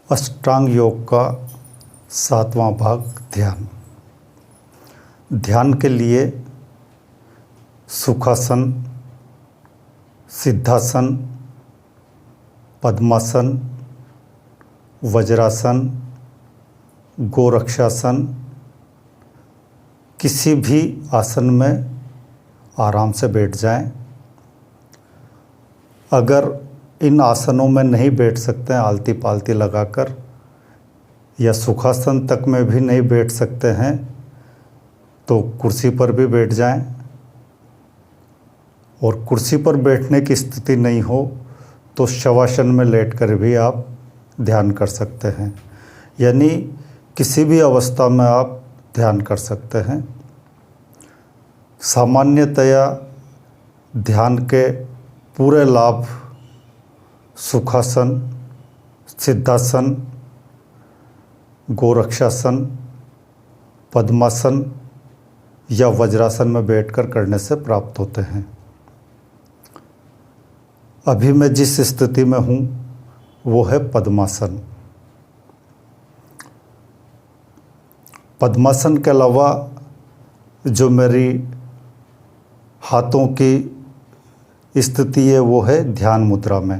अष्टांग योग का 7वां भाग ध्यान। ध्यान के लिए सुखासन, सिद्धासन, पद्मासन, वज्रासन, गोरक्षासन, किसी भी आसन में आराम से बैठ जाएं। अगर इन आसनों में नहीं बैठ सकते हैं आलती पालती लगाकर, या सुखासन तक में भी नहीं बैठ सकते हैं तो कुर्सी पर भी बैठ जाएं। और कुर्सी पर बैठने की स्थिति नहीं हो तो शवासन में लेटकर भी आप ध्यान कर सकते हैं। यानी किसी भी अवस्था में आप ध्यान कर सकते हैं। सामान्यतया ध्यान के पूरे लाभ सुखासन, सिद्धासन, गोरक्षासन, पद्मासन या वज्रासन में बैठकर करने से प्राप्त होते हैं। अभी मैं जिस स्थिति में हूँ वो है पद्मासन। पद्मासन के अलावा जो मेरी हाथों की स्थिति है वो है ध्यान मुद्रा में।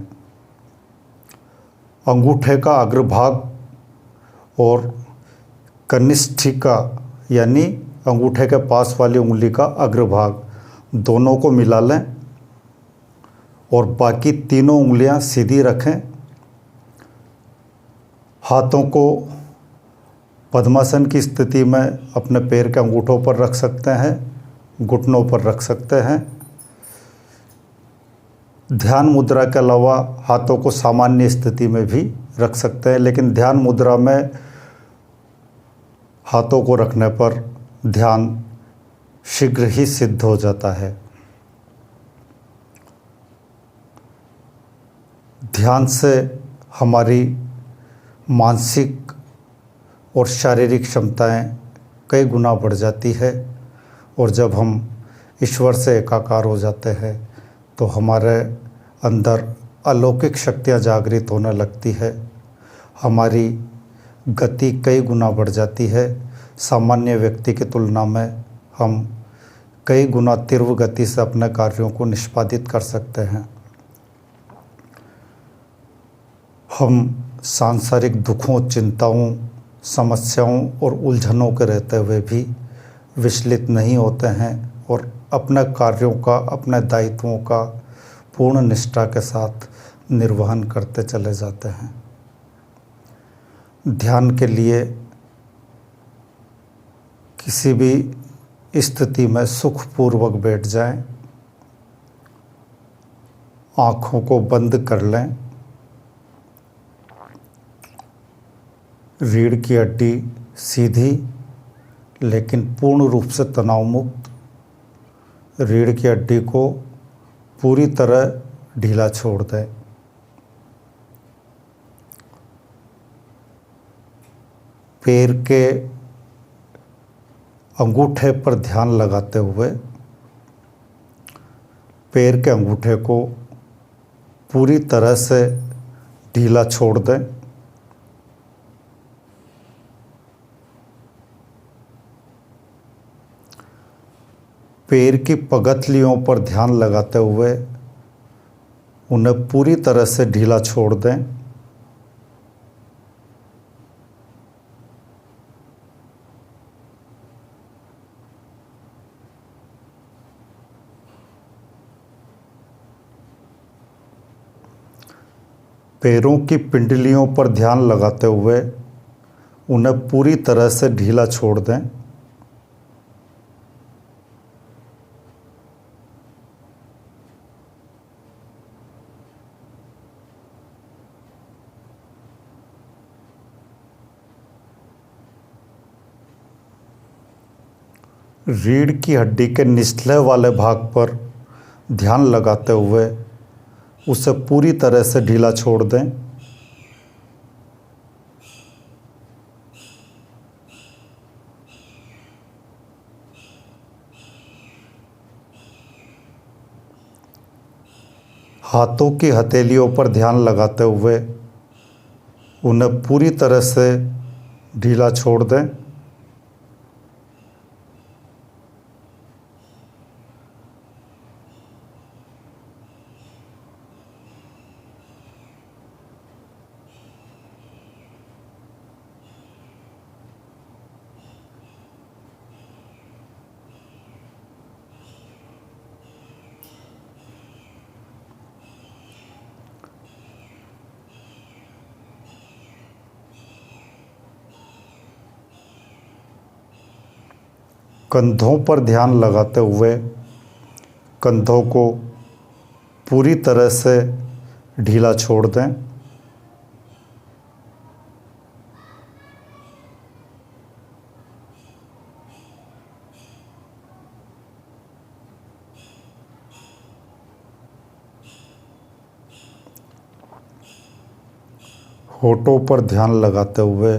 अंगूठे का अग्रभाग और कनिष्ठिका यानी अंगूठे के पास वाली उंगली का अग्रभाग दोनों को मिला लें और बाकी तीनों उंगलियां सीधी रखें। हाथों को पद्मासन की स्थिति में अपने पैर के अंगूठों पर रख सकते हैं, घुटनों पर रख सकते हैं। ध्यान मुद्रा के अलावा हाथों को सामान्य स्थिति में भी रख सकते हैं, लेकिन ध्यान मुद्रा में हाथों को रखने पर ध्यान शीघ्र ही सिद्ध हो जाता है। ध्यान से हमारी मानसिक और शारीरिक क्षमताएं कई गुना बढ़ जाती है। और जब हम ईश्वर से एकाकार हो जाते हैं तो हमारे अंदर अलौकिक शक्तियाँ जागृत होने लगती है। हमारी गति कई गुना बढ़ जाती है। सामान्य व्यक्ति की तुलना में हम कई गुना तीव्र गति से अपने कार्यों को निष्पादित कर सकते हैं। हम सांसारिक दुखों, चिंताओं, समस्याओं और उलझनों के रहते हुए भी विचलित नहीं होते हैं और अपने कार्यों का, अपने दायित्वों का पूर्ण निष्ठा के साथ निर्वहन करते चले जाते हैं। ध्यान के लिए किसी भी स्थिति में सुखपूर्वक बैठ जाएं, आँखों को बंद कर लें, रीढ़ की हड्डी सीधी लेकिन पूर्ण रूप से तनाव मुक्त, रीढ़ की हड्डी को पूरी तरह ढीला छोड़ दें। पैर के अंगूठे पर ध्यान लगाते हुए पैर के अंगूठे को पूरी तरह से ढीला छोड़ दें। पैर की पगथलियों पर ध्यान लगाते हुए उन्हें पूरी तरह से ढीला छोड़ दें। पैरों की पिंडलियों पर ध्यान लगाते हुए उन्हें पूरी तरह से ढीला छोड़ दें। रीढ़ की हड्डी के निचले वाले भाग पर ध्यान लगाते हुए उसे पूरी तरह से ढीला छोड़ दें। हाथों की हथेलियों पर ध्यान लगाते हुए उन्हें पूरी तरह से ढीला छोड़ दें। कंधों पर ध्यान लगाते हुए कंधों को पूरी तरह से ढीला छोड़ दें। होठों पर ध्यान लगाते हुए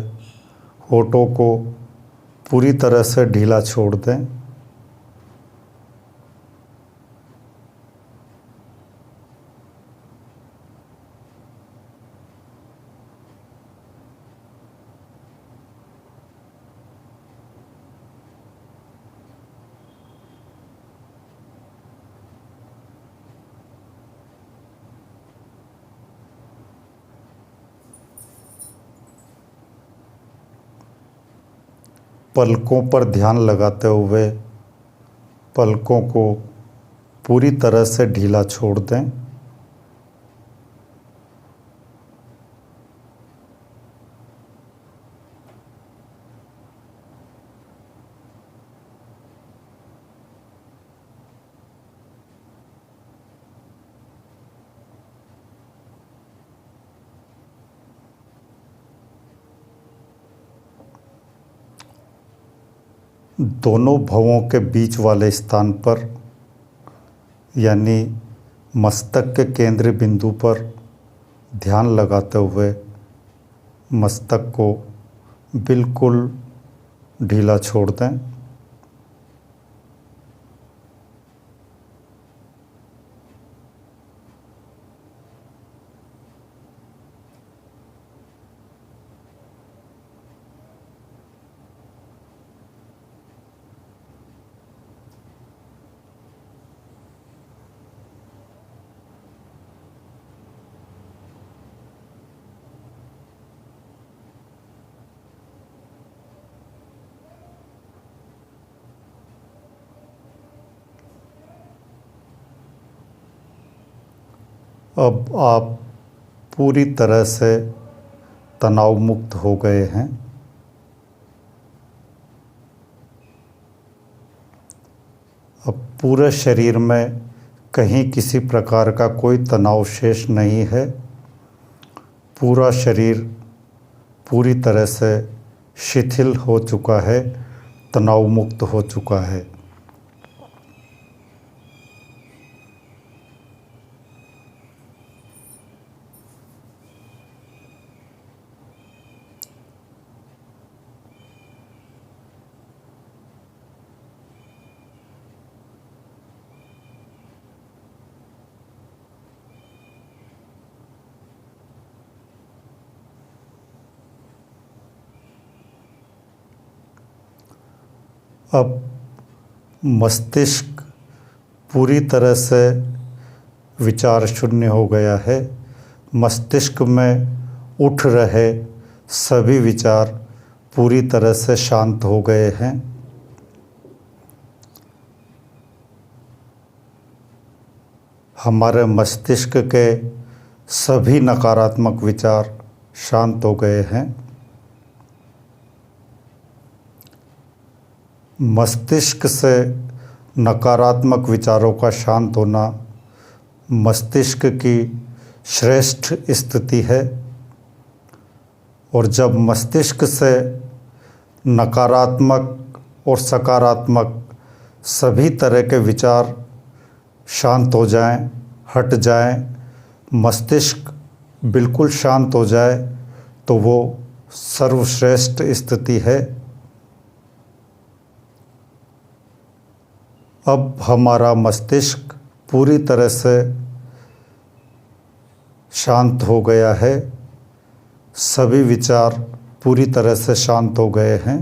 होठों को पूरी तरह से ढीला छोड़ दें। पलकों पर ध्यान लगाते हुए पलकों को पूरी तरह से ढीला छोड़ दें। दोनों भवों के बीच वाले स्थान पर यानी मस्तक के केंद्र बिंदु पर ध्यान लगाते हुए मस्तक को बिल्कुल ढीला छोड़ दें। अब आप पूरी तरह से तनाव मुक्त हो गए हैं। अब पूरे शरीर में कहीं किसी प्रकार का कोई तनाव शेष नहीं है। पूरा शरीर पूरी तरह से शिथिल हो चुका है, तनाव मुक्त हो चुका है। अब मस्तिष्क पूरी तरह से विचार शून्य हो गया है। मस्तिष्क में उठ रहे सभी विचार पूरी तरह से शांत हो गए हैं। हमारे मस्तिष्क के सभी नकारात्मक विचार शांत हो गए हैं। मस्तिष्क से नकारात्मक विचारों का शांत होना मस्तिष्क की श्रेष्ठ स्थिति है। और जब मस्तिष्क से नकारात्मक और सकारात्मक सभी तरह के विचार शांत हो जाएं, हट जाएं, मस्तिष्क बिल्कुल शांत हो जाए तो वो सर्वश्रेष्ठ स्थिति है। अब हमारा मस्तिष्क पूरी तरह से शांत हो गया है। सभी विचार पूरी तरह से शांत हो गए हैं।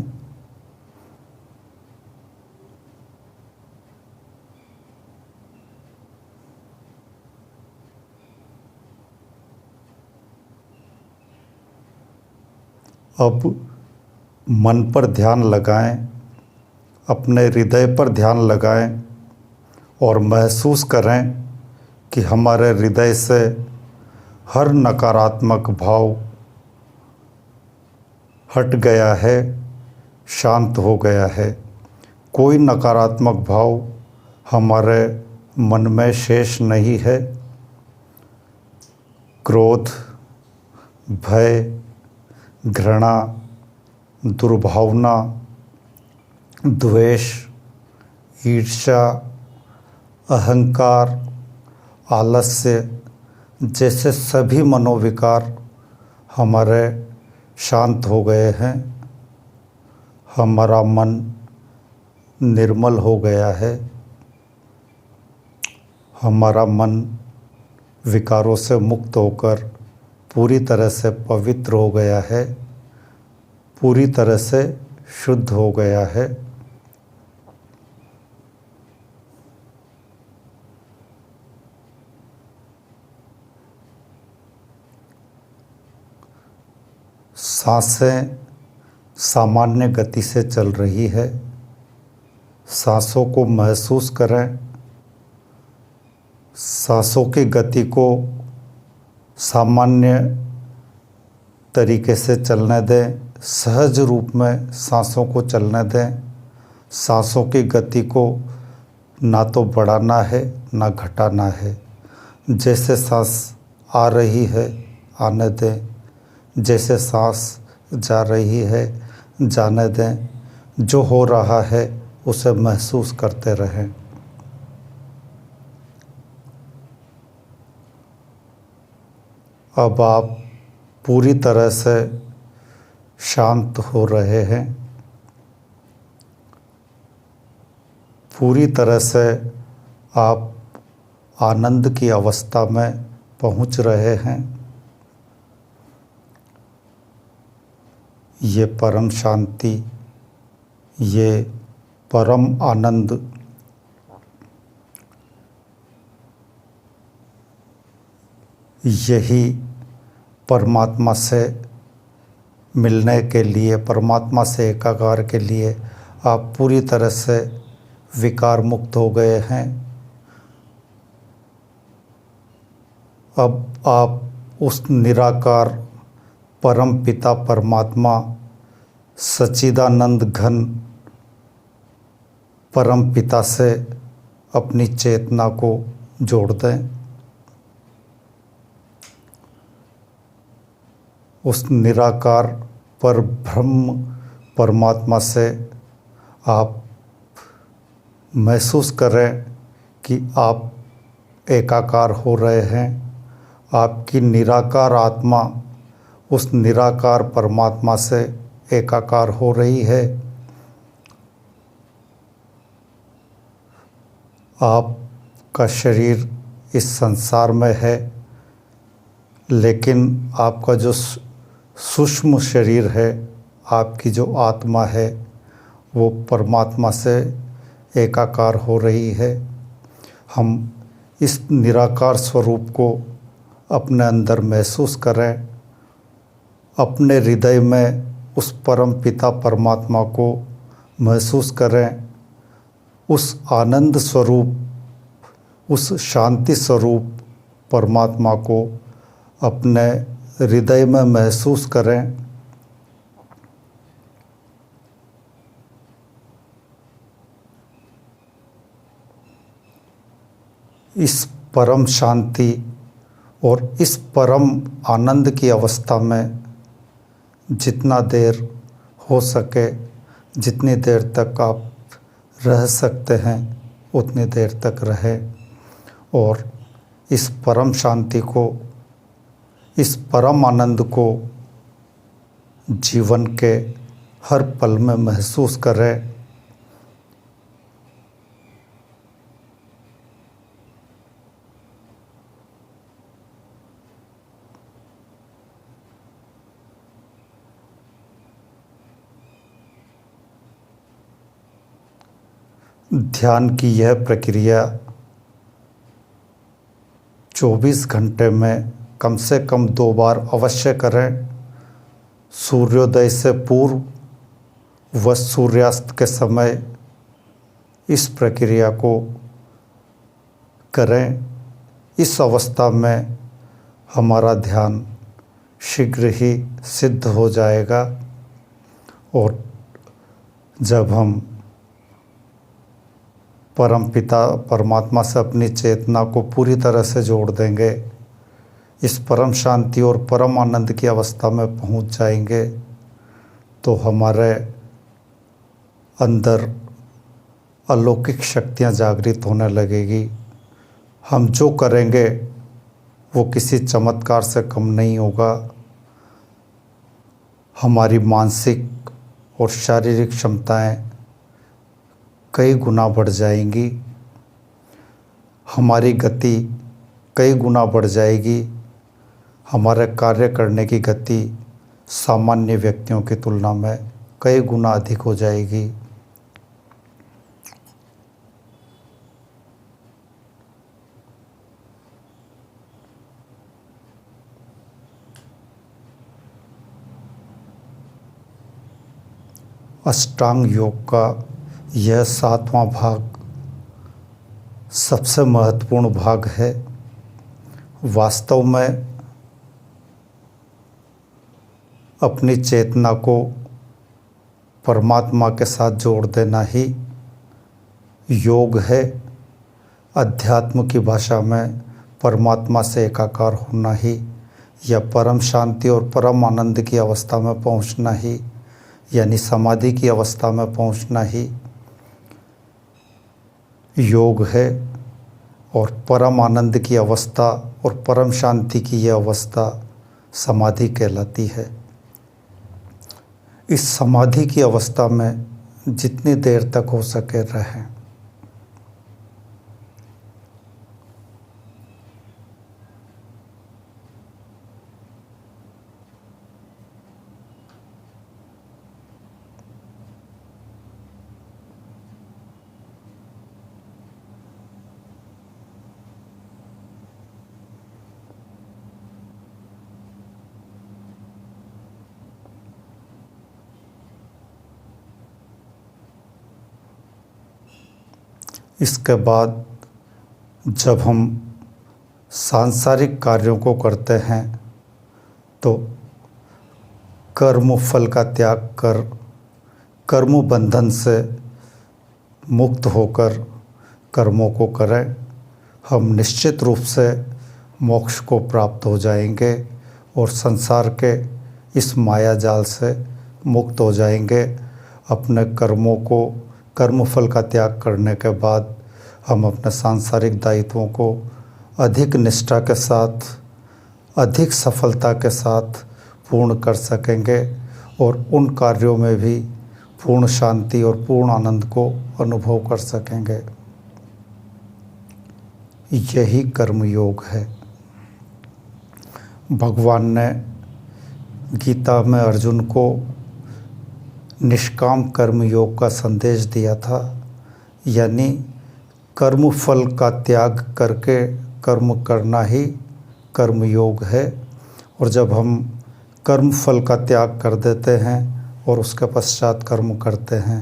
अब मन पर ध्यान लगाएं, अपने हृदय पर ध्यान लगाएं और महसूस करें कि हमारे हृदय से हर नकारात्मक भाव हट गया है, शांत हो गया है। कोई नकारात्मक भाव हमारे मन में शेष नहीं है। क्रोध, भय, घृणा, दुर्भावना, द्वेष, ईर्ष्या, अहंकार, आलस्य जैसे सभी मनोविकार हमारे शांत हो गए हैं। हमारा मन निर्मल हो गया है। हमारा मन विकारों से मुक्त होकर पूरी तरह से पवित्र हो गया है, पूरी तरह से शुद्ध हो गया है। सांसें सामान्य गति से चल रही है। सांसों को महसूस करें, सांसों की गति को सामान्य तरीके से चलने दें, सहज रूप में सांसों को चलने दें। सांसों की गति को ना तो बढ़ाना है ना घटाना है। जैसे सांस आ रही है आने दें, जैसे सांस जा रही है जाने दें। जो हो रहा है उसे महसूस करते रहें। अब आप पूरी तरह से शांत हो रहे हैं, पूरी तरह से आप आनंद की अवस्था में पहुंच रहे हैं। ये परम शांति, ये परम आनंद यही परमात्मा से मिलने के लिए, परमात्मा से एकाकार के लिए आप पूरी तरह से विकार मुक्त हो गए हैं। अब आप उस निराकार परम पिता परमात्मा सच्चिदानंद घन परम पिता से अपनी चेतना को जोड़ दें। उस निराकार पर ब्रह्म परमात्मा से आप महसूस करें कि आप एकाकार हो रहे हैं। आपकी निराकार आत्मा उस निराकार परमात्मा से एकाकार हो रही है। आपका शरीर इस संसार में है, लेकिन आपका जो सूक्ष्म शरीर है, आपकी जो आत्मा है, वो परमात्मा से एकाकार हो रही है। हम इस निराकार स्वरूप को अपने अंदर महसूस करें। अपने हृदय में उस परम पिता परमात्मा को महसूस करें। उस आनंद स्वरूप, उस शांति स्वरूप परमात्मा को अपने हृदय में महसूस करें। इस परम शांति और इस परम आनंद की अवस्था में जितना देर हो सके, जितनी देर तक आप रह सकते हैं, उतनी देर तक रहें और इस परम शांति को, इस परम आनंद को जीवन के हर पल में महसूस करें। ध्यान की यह प्रक्रिया 24 घंटे में कम से कम 2 बार अवश्य करें। सूर्योदय से पूर्व व सूर्यास्त के समय इस प्रक्रिया को करें। इस अवस्था में हमारा ध्यान शीघ्र ही सिद्ध हो जाएगा और जब हम परमपिता परमात्मा से अपनी चेतना को पूरी तरह से जोड़ देंगे, इस परम शांति और परम आनंद की अवस्था में पहुंच जाएंगे, तो हमारे अंदर अलौकिक शक्तियां जागृत होने लगेगी। हम जो करेंगे वो किसी चमत्कार से कम नहीं होगा। हमारी मानसिक और शारीरिक क्षमताएं कई गुना बढ़ जाएंगी, हमारी गति कई गुना बढ़ जाएगी, हमारे कार्य करने की गति सामान्य व्यक्तियों की तुलना में कई गुना अधिक हो जाएगी। अष्टांग योग का यह 7वां भाग सबसे महत्वपूर्ण भाग है। वास्तव में अपनी चेतना को परमात्मा के साथ जोड़ देना ही योग है। अध्यात्म की भाषा में परमात्मा से एकाकार होना ही या परम शांति और परम आनंद की अवस्था में पहुंचना ही, यानी समाधि की अवस्था में पहुंचना ही योग है। और परम आनंद की अवस्था और परम शांति की यह अवस्था समाधि कहलाती है। इस समाधि की अवस्था में जितनी देर तक हो सके रहें। इसके बाद जब हम सांसारिक कार्यों को करते हैं तो कर्म फल का त्याग कर कर्म बंधन से मुक्त होकर कर्मों को करें। हम निश्चित रूप से मोक्ष को प्राप्त हो जाएंगे और संसार के इस माया जाल से मुक्त हो जाएंगे। अपने कर्मों को कर्मफल का त्याग करने के बाद हम अपने सांसारिक दायित्वों को अधिक निष्ठा के साथ, अधिक सफलता के साथ पूर्ण कर सकेंगे और उन कार्यों में भी पूर्ण शांति और पूर्ण आनंद को अनुभव कर सकेंगे। यही कर्म योग है। भगवान ने गीता में अर्जुन को निष्काम कर्म योग का संदेश दिया था, यानी कर्म फल का त्याग करके कर्म करना ही कर्म योग है। और जब हम कर्म फल का त्याग कर देते हैं और उसके पश्चात कर्म करते हैं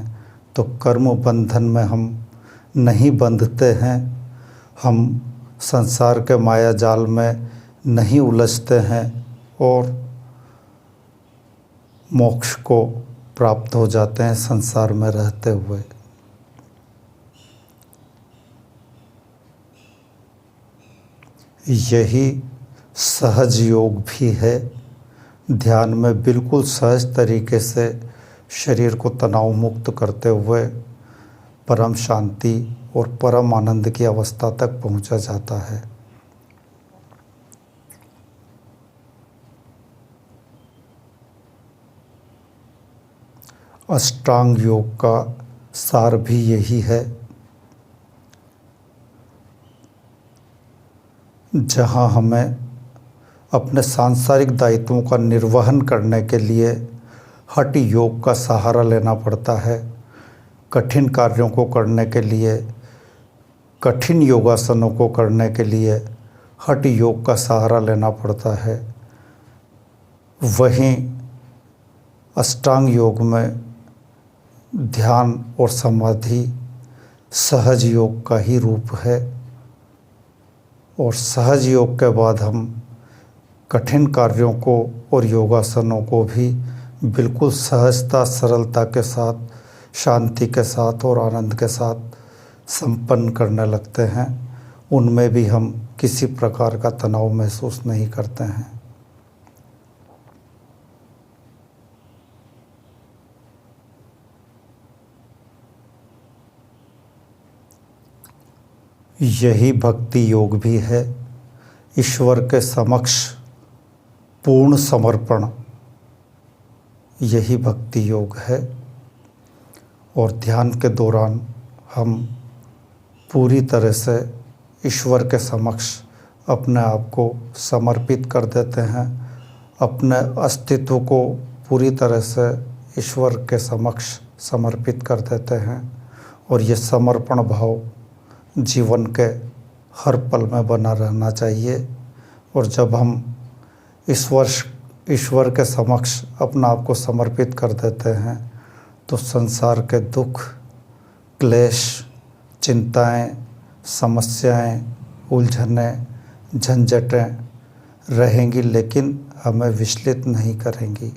तो कर्म बंधन में हम नहीं बंधते हैं, हम संसार के माया जाल में नहीं उलझते हैं और मोक्ष को प्राप्त हो जाते हैं संसार में रहते हुए। यही सहज योग भी है। ध्यान में बिल्कुल सहज तरीके से शरीर को तनाव मुक्त करते हुए परम शांति और परम आनंद की अवस्था तक पहुंचा जाता है। अष्टांग योग का सार भी यही है। जहाँ हमें अपने सांसारिक दायित्वों का निर्वहन करने के लिए हठ योग का सहारा लेना पड़ता है। कठिन कार्यों को करने के लिए, कठिन योगासनों को करने के लिए हठ योग का सहारा लेना पड़ता है, वहीं अष्टांग योग में ध्यान और समाधि सहज योग का ही रूप है। और सहज योग के बाद हम कठिन कार्यों को और योगासनों को भी बिल्कुल सहजता, सरलता के साथ, शांति के साथ और आनंद के साथ संपन्न करने लगते हैं। उनमें भी हम किसी प्रकार का तनाव महसूस नहीं करते हैं। यही भक्ति योग भी है, ईश्वर के समक्ष पूर्ण समर्पण, यही भक्ति योग है। और ध्यान के दौरान हम पूरी तरह से ईश्वर के समक्ष अपने आप को समर्पित कर देते हैं, अपने अस्तित्व को पूरी तरह से ईश्वर के समक्ष समर्पित कर देते हैं। और ये समर्पण भाव जीवन के हर पल में बना रहना चाहिए। और जब हम ईश्वर के समक्ष अपना आप को समर्पित कर देते हैं तो संसार के दुख, क्लेश, चिंताएं, समस्याएं, उलझनें, झंझटें रहेंगी, लेकिन हमें विचलित नहीं करेंगी।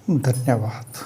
धन्यवाद।